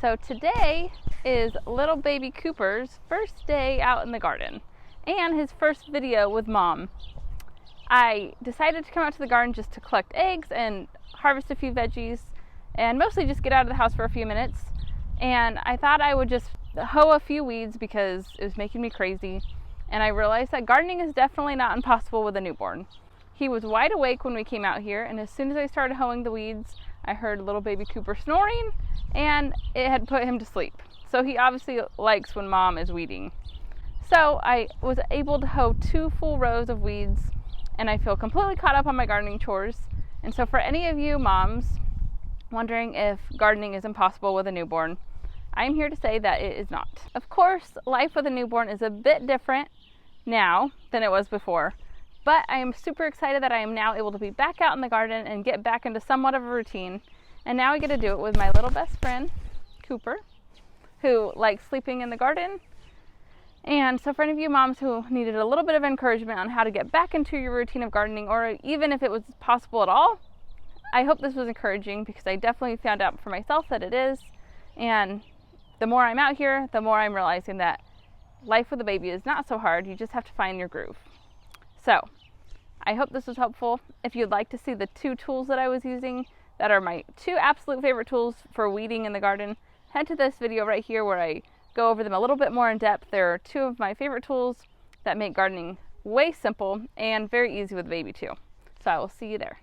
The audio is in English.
So today is little baby Cooper's first day out in the garden and his first video with Mom. I decided to come out to the garden just to collect eggs and harvest a few veggies and mostly just get out of the house for a few minutes. And I thought I would just hoe a few weeds because it was making me crazy. And I realized that gardening is definitely not impossible with a newborn. He was wide awake when we came out here, and as soon as I started hoeing the weeds, I heard little baby Cooper snoring, and it had put him to sleep. So he obviously likes when Mom is weeding. So I was able to hoe 2 full rows of weeds, and I feel completely caught up on my gardening chores. And so for any of you moms wondering if gardening is impossible with a newborn, I'm here to say that it is not. Of course, life with a newborn is a bit different now than it was before, but I am super excited that I am now able to be back out in the garden and get back into somewhat of a routine. And now I get to do it with my little best friend, Cooper, who likes sleeping in the garden. And so for any of you moms who needed a little bit of encouragement on how to get back into your routine of gardening, or even if it was possible at all, I hope this was encouraging, because I definitely found out for myself that it is. And the more I'm out here, the more I'm realizing that life with a baby is not so hard. You just have to find your groove. So I hope this was helpful. If you'd like to see the 2 tools that I was using that are my 2 absolute favorite tools for weeding in the garden, head to this video right here where I go over them a little bit more in depth. There are 2 of my favorite tools that make gardening way simple and very easy with a baby too. So I will see you there.